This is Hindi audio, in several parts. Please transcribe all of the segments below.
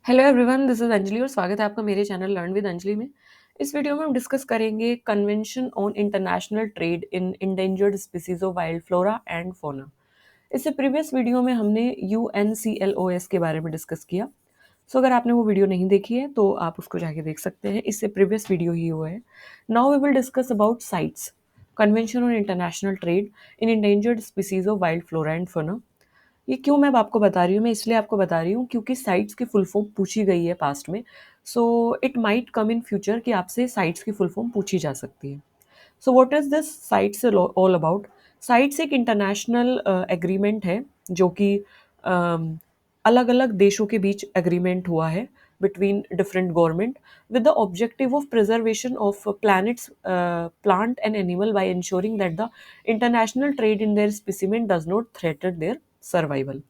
Hello everyone, this is Anjali और स्वागत है आपका मेरे चैनल लर्न विद अंजलि में। इस वीडियो में हम डिस्कस करेंगे convention on international trade in endangered species of wild flora and फोना। इससे प्रीवियस वीडियो में हमने UNCLOS के बारे में डिस्कस किया। सो अगर आपने वो वीडियो नहीं देखी है तो आप उसको जाके देख सकते हैं, इससे प्रीवियस वीडियो ही हुआ है। Now we will discuss about CITES, convention on international trade in endangered species of wild flora and fauna. ये क्यों मैं अब आपको बता रही हूँ? मैं इसलिए आपको बता रही हूँ क्योंकि साइट्स की फुल फॉर्म पूछी गई है पास्ट में। So it might come in future कि आपसे साइट्स की फुल फॉर्म पूछी जा सकती है। So what is this sites all about? Sites एक इंटरनेशनल एग्रीमेंट है जो कि अलग अलग देशों के बीच एग्रीमेंट हुआ है between different government with the objective of preservation of planet's plant and animal by ensuring that the international trade in their specimen does not threaten their survival.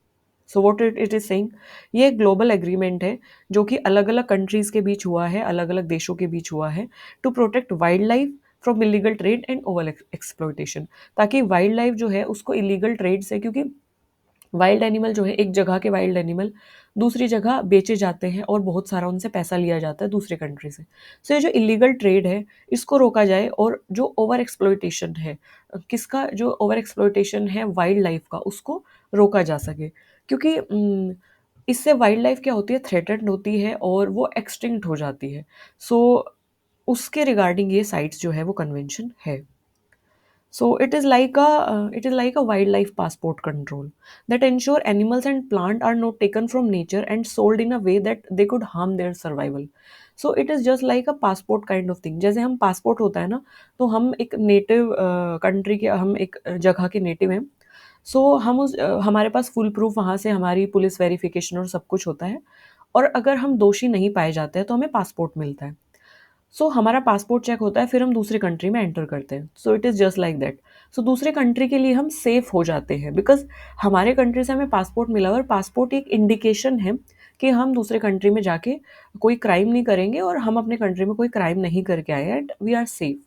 So what it is saying, ये एक ग्लोबल एग्रीमेंट है जो कि अलग अलग कंट्रीज के बीच हुआ है, अलग अलग देशों के बीच हुआ है, to protect wild life from illegal trade and over exploitation. ताकि वाइल्ड लाइफ जो है उसको इलीगल ट्रेड से, क्योंकि वाइल्ड एनिमल जो है, एक जगह के वाइल्ड एनिमल दूसरी जगह बेचे जाते हैं और बहुत सारा उनसे पैसा लिया जाता है दूसरे कंट्री से। सो ये जो इलीगल ट्रेड है इसको रोका जाए, और जो ओवर एक्सप्लॉयटेशन है, किसका जो ओवर एक्सप्लॉयटेशन है वाइल्ड लाइफ का, उसको रोका जा सके। क्योंकि इससे वाइल्ड लाइफ क्या होती है, थ्रेटन्ड होती है और वो एक्सटिंक्ट हो जाती है। सो उसके रिगार्डिंग ये साइट्स जो है वो कन्वेंशन है। So it is like a wildlife passport control that ensure animals and plant are not taken from nature and sold in a way that they could harm their survival. So it is just like a passport kind of thing. जैसे हम पासपोर्ट होता है ना, तो हम एक नेटिव कंट्री के, हम एक जगह के नेटिव हैं। सो हम हमारे पास फुल प्रूफ वहाँ से हमारी पुलिस वेरिफिकेशन और सब कुछ होता है। और अगर हम दोषी नहीं पाए जाते हैं तो हमें पासपोर्ट मिलता है। सो हमारा पासपोर्ट चेक होता है, फिर हम दूसरी कंट्री में एंटर करते हैं। So it is just like that. So दूसरे कंट्री के लिए हम सेफ हो जाते हैं बिकॉज हमारे कंट्री से हमें पासपोर्ट मिला हुआ है, और पासपोर्ट एक इंडिकेशन है कि हम दूसरे कंट्री में जाके कोई क्राइम नहीं करेंगे और हम अपने कंट्री में कोई क्राइम नहीं करके आए and we are safe.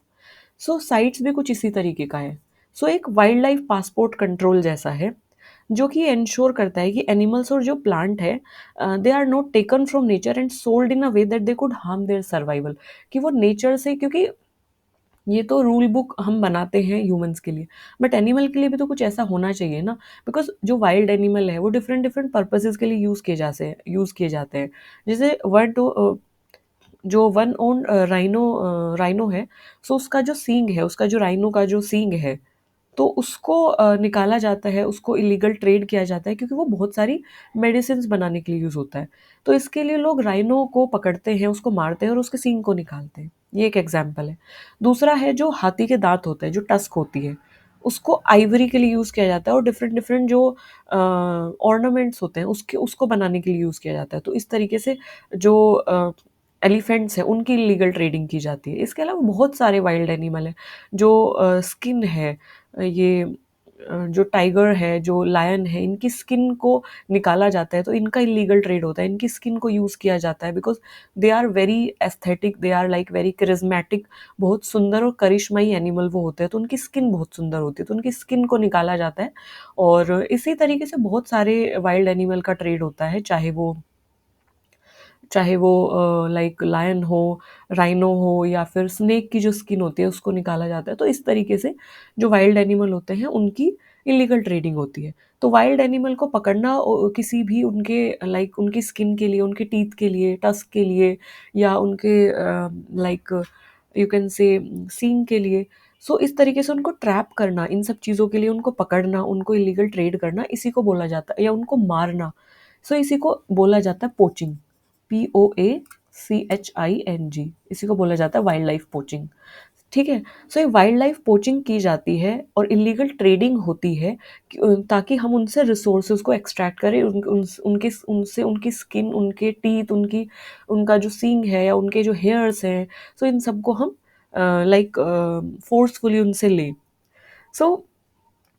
So CITES भी कुछ इसी तरीके का है। सो एक वाइल्ड लाइफ पासपोर्ट कंट्रोल जैसा है, जो कि एंश्योर करता है कि एनिमल्स और जो प्लांट है, they are not taken from nature and sold in a way that they could harm their survival. कि वो नेचर से, क्योंकि ये तो रूल बुक हम बनाते हैं ह्यूमंस के लिए, बट एनिमल के लिए भी तो कुछ ऐसा होना चाहिए ना। बिकॉज जो वाइल्ड एनिमल है वो डिफरेंट डिफरेंट पर्पसेस के लिए यूज़ किए जाते हैं। जैसे जो वन ओन राइनो है। सो उसका जो सींग है, उसका जो राइनो का जो सींग है, तो उसको निकाला जाता है, उसको इलीगल ट्रेड किया जाता है क्योंकि वो बहुत सारी मेडिसिन्स बनाने के लिए यूज़ होता है। तो इसके लिए लोग राइनो को पकड़ते हैं, उसको मारते हैं और उसके सींग को निकालते हैं। ये एक एग्जाम्पल है। दूसरा है जो हाथी के दांत होते हैं, जो टस्क होती है, उसको आइवरी के लिए यूज़ किया जाता है, और डिफरेंट डिफरेंट जो ऑर्नामेंट्स होते हैं उसके उसको बनाने के लिए यूज़ किया जाता है। तो इस तरीके से जो एलिफेंट्स हैं उनकी लीगल ट्रेडिंग की जाती है। इसके अलावा बहुत सारे वाइल्ड एनिमल हैं जो स्किन है, ये जो टाइगर है, जो लायन है, इनकी स्किन को निकाला जाता है तो इनका इलीगल ट्रेड होता है। इनकी स्किन को यूज़ किया जाता है because they are very aesthetic, they are like very charismatic. बहुत सुंदर और करिश्माई एनिमल वो होते हैं, तो उनकी स्किन बहुत सुंदर होती है, तो उनकी स्किन को निकाला जाता है। और इसी तरीके से बहुत सारे वाइल्ड एनिमल का ट्रेड होता है, चाहे वो लाइक लायन हो, राइनो हो, या फिर स्नेक की जो स्किन होती है उसको निकाला जाता है। तो इस तरीके से जो वाइल्ड एनिमल होते हैं उनकी इलीगल ट्रेडिंग होती है। तो वाइल्ड एनिमल को पकड़ना किसी भी उनके लाइक उनकी स्किन के लिए, उनके टीथ के लिए, टस्क के लिए, या उनके लाइक यू कैन से सींग के लिए। सो इस तरीके से उनको ट्रैप करना, इन सब चीज़ों के लिए उनको पकड़ना, उनको इलीगल ट्रेड करना, इसी को बोला जाता है, या उनको मारना। सो इसी को बोला जाता है पोचिंग। POACHING, इसी को बोला जाता है वाइल्ड लाइफ पोचिंग। ठीक है। सो ये वाइल्ड लाइफ पोचिंग की जाती है और इलीगल ट्रेडिंग होती है ताकि हम उनसे रिसोर्सेज को एक्सट्रैक्ट करें, उनके उनसे उनकी स्किन, उनके टीथ, उनका जो सींग है या उनके जो हेयर्स हैं, सो इन सबको हम लाइक फोर्सफुली उनसे लें। सो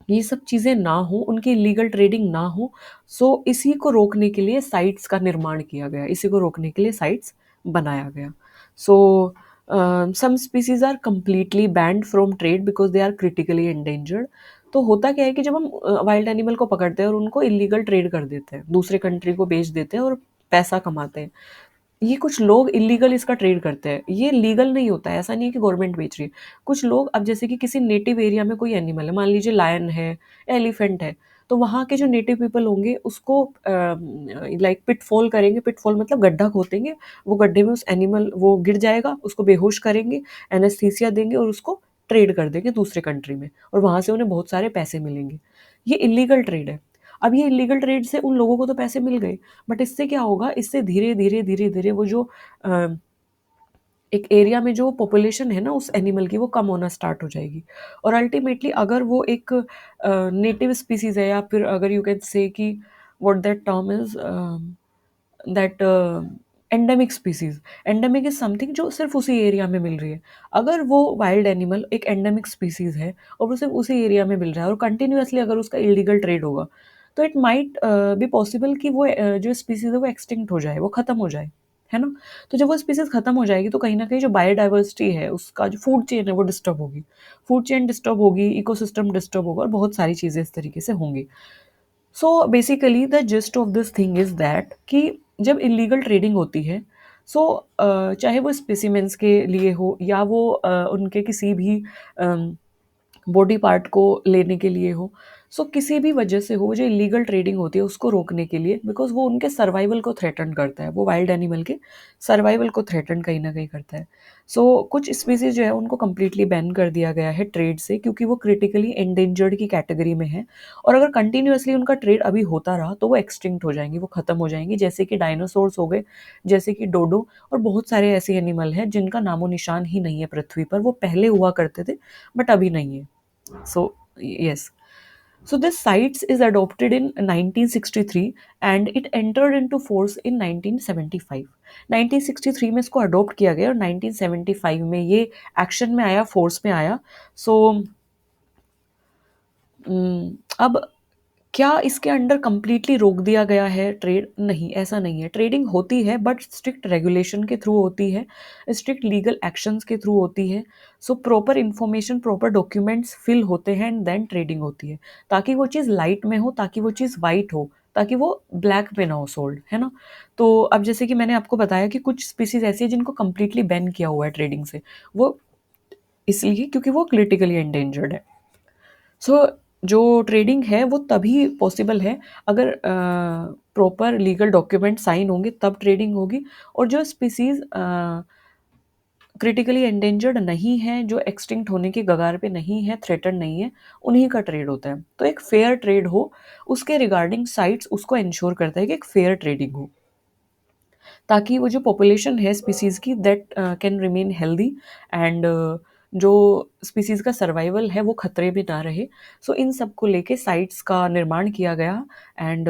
ये सब चीज़ें ना हो, उनकी लीगल ट्रेडिंग ना हो। सो इसी को रोकने के लिए साइट्स का निर्माण किया गया, इसी को रोकने के लिए साइट्स बनाया गया। So some species are completely banned from trade because they are critically endangered. तो होता क्या है कि जब हम वाइल्ड एनिमल को पकड़ते हैं और उनको इलीगल ट्रेड कर देते हैं, दूसरे कंट्री को बेच देते हैं और पैसा कमाते हैं। ये कुछ लोग इल्लीगल इसका ट्रेड करते हैं, ये लीगल नहीं होता है, ऐसा नहीं है कि गवर्नमेंट बेच रही है। कुछ लोग अब जैसे कि किसी नेटिव एरिया में कोई एनिमल है, मान लीजिए लायन है, एलिफेंट है, तो वहाँ के जो नेटिव पीपल होंगे उसको लाइक पिटफॉल करेंगे, पिटफॉल मतलब गड्ढा खोदेंगे, वो गड्ढे में उस एनिमल वो गिर जाएगा, उसको बेहोश करेंगे, एनेस्थीसिया देंगे और उसको ट्रेड कर देंगे दूसरे कंट्री में और वहाँ से उन्हें बहुत सारे पैसे मिलेंगे। ये इल्लीगल ट्रेड है। अब ये इल्लीगल ट्रेड से उन लोगों को तो पैसे मिल गए, बट इससे क्या होगा, इससे धीरे-धीरे वो जो अ, एक एरिया में जो पॉपुलेशन है ना उस एनिमल की वो कम होना स्टार्ट हो जाएगी और अल्टीमेटली अगर वो एक नेटिव स्पीसीज़ है या फिर अगर यू कैन से कि what that term is that endemic species. Endemic is something जो सिर्फ़ उसी एरिया में मिल रही है। अगर वो वाइल्ड एनिमल एक एंडेमिक स्पीसीज़ है और वो सिर्फ़ उसी एरिया में मिल रहा है और कंटिन्यूअसली अगर उसका इल्लीगल ट्रेड होगा, तो इट माइट बी पॉसिबल कि वो जो स्पीसीज़ है वो एक्सटिंक्ट हो जाए, वो ख़त्म हो जाए, है ना? तो जब वो स्पीसीज़ ख़त्म हो जाएगी तो कहीं न कहीं जो बायोडायवर्सिटी है, उसका जो फूड चेन है वो डिस्टर्ब होगी। फूड चेन डिस्टर्ब होगी, इकोसिस्टम डिस्टर्ब होगा और बहुत सारी चीज़ें इस तरीके से होंगी। So basically the gist of this thing is that कि जब इल्लीगल ट्रेडिंग होती है, सो चाहे वो स्पेसिमेंस के लिए हो या वो उनके किसी भी अम बॉडी पार्ट को लेने के लिए हो, सो किसी भी वजह से हो, वो जो इल्लीगल ट्रेडिंग होती है उसको रोकने के लिए, बिकॉज़ वो उनके सर्वाइवल को थ्रेटन करता है, वो वाइल्ड एनिमल के सर्वाइवल को थ्रेटन कहीं न कहीं करता है। सो कुछ स्पीशीज़ जो है उनको कंप्लीटली बैन कर दिया गया है ट्रेड से क्योंकि वो क्रिटिकली एंडेंजर्ड की कैटेगरी में है और अगर कंटिन्यूअसली उनका ट्रेड अभी होता रहा तो वो एक्सटिंक्ट हो जाएँगी, वो खत्म हो जाएँगी, जैसे कि डायनासोर्स हो गए, जैसे कि डोडो और बहुत सारे ऐसे एनिमल हैं जिनका नामो-निशान ही नहीं है पृथ्वी पर, वो पहले हुआ करते थे, बट अभी नहीं है। So yes, so this CITES is adopted in 1963 and it entered into force in 1975. 1963 में इसको अडॉप्ट किया गया और 1975 में ये एक्शन में आया, फोर्स में आया। सो अब क्या इसके अंडर कंप्लीटली रोक दिया गया है ट्रेड? नहीं, ऐसा नहीं है। ट्रेडिंग होती है बट स्ट्रिक्ट रेगुलेशन के थ्रू होती है, स्ट्रिक्ट लीगल एक्शंस के थ्रू होती है। So proper information, proper documents fill होते हैं एंड देन ट्रेडिंग होती है। ताकि वो चीज़ लाइट में हो, ताकि वो चीज़ व्हाइट हो, ताकि वो ब्लैक में ना हो सोल्ड, है ना? तो अब जैसे कि मैंने आपको बताया कि कुछ स्पीशीज़ ऐसी है जिनको कंप्लीटली बैन किया हुआ है ट्रेडिंग से। वो इसलिए क्योंकि वो क्रिटिकली एंडेंजर्ड है। सो जो ट्रेडिंग है वो तभी पॉसिबल है अगर प्रॉपर लीगल डॉक्यूमेंट साइन होंगे तब ट्रेडिंग होगी और जो स्पीसीज क्रिटिकली एंडेंजर्ड नहीं है, जो एक्सटिंक्ट होने की कगार पे नहीं है, थ्रेटन नहीं है, उन्हीं का ट्रेड होता है। तो एक फेयर ट्रेड हो उसके रिगार्डिंग साइट्स उसको इंश्योर करता है कि एक फेयर ट्रेडिंग हो ताकि वो जो पॉपुलेशन है स्पीसीज़ की that can remain healthy and जो स्पीसीज़ का सर्वाइवल है वो खतरे में ना रहे। सो इन सब को लेके साइट्स का निर्माण किया गया and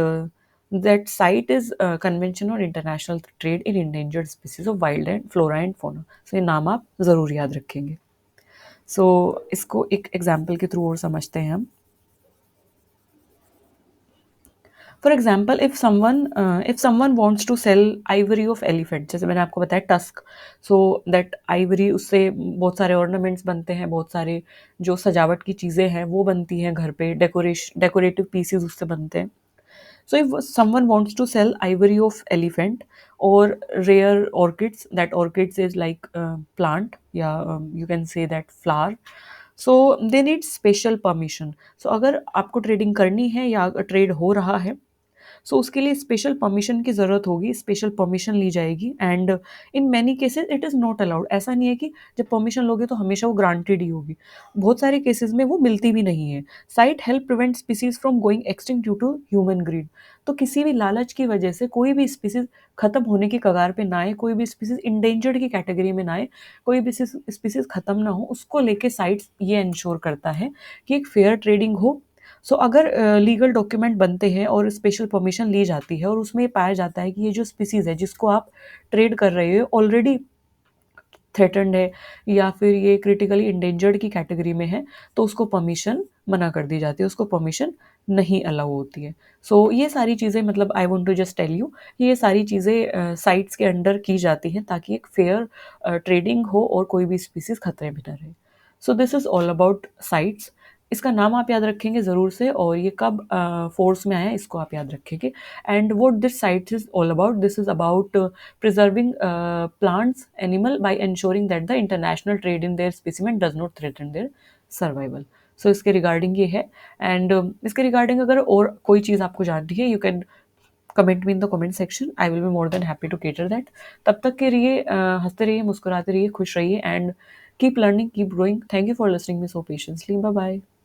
that CITES is convention on international trade in endangered species of wild and flora and fauna. So ये नाम आप ज़रूर याद रखेंगे। सो इसको एक एग्जाम्पल के थ्रू और समझते हैं हम। For example if someone wants to sell ivory of elephant, जैसे मैंने आपको बताया टस्क, सो दैट आइवरी उससे बहुत सारे ऑर्नामेंट्स बनते हैं, बहुत सारे जो सजावट की चीज़ें हैं वो बनती हैं घर पे, डेकोरेटिव पीसेस उससे बनते हैं। So if someone wants to sell ivory of elephant or rare orchids, that orchids is like plant, yeah, you can say that flower. So they need special permission. So अगर आपको ट्रेडिंग करनी है या ट्रेड हो रहा है सो उसके लिए स्पेशल परमिशन की ज़रूरत होगी, स्पेशल परमिशन ली जाएगी and in many cases it is not allowed. ऐसा नहीं है कि जब परमिशन लोगे तो हमेशा वो ग्रांटेड ही होगी, बहुत सारे केसेस में वो मिलती भी नहीं है। CITES help prevent species from going extinct due to human greed. तो किसी भी लालच की वजह से कोई भी स्पीसीज खत्म होने की कगार पे ना आए, कोई भी स्पीसीज इंडेंजर्ड की कैटेगरी में ना आए, कोई भी स्पीसीज खत्म ना हो, उसको लेके साइट्स ये इंश्योर करता है कि एक फेयर ट्रेडिंग हो। सो अगर लीगल डॉक्यूमेंट बनते हैं और स्पेशल परमिशन ली जाती है और उसमें ये पाया जाता है कि ये जो स्पीसीज़ है जिसको आप ट्रेड कर रहे हो ऑलरेडी थ्रेटन्ड है या फिर ये क्रिटिकली इंडेंजर्ड की कैटेगरी में है, तो उसको परमिशन मना कर दी जाती है, उसको परमिशन नहीं अलाउ होती है। सो ये सारी चीज़ें मतलब I want to just tell you कि ये सारी चीज़ें साइट्स के अंडर की जाती हैं ताकि एक फेयर ट्रेडिंग हो और कोई भी स्पीसीज़ खतरे में ना रहे। So this is all about sites इसका नाम आप याद रखेंगे ज़रूर से, और ये कब फ़ोर्स में आया इसको आप याद रखेंगे। And what this CITES is all about, this is about preserving plants, animal by ensuring that the international trade in their specimen does not threaten their survival. So इसके रिगार्डिंग ये है। एंड इसके रिगार्डिंग अगर और कोई चीज़ आपको जाननी है, you can comment me in the comment section, I will be more than happy to cater that. तब तक के लिए हंसते रहिए, मुस्कुराते रहिए, खुश रहिए, and keep learning, keep growing. Thank you for listening me so patiently. Bye bye.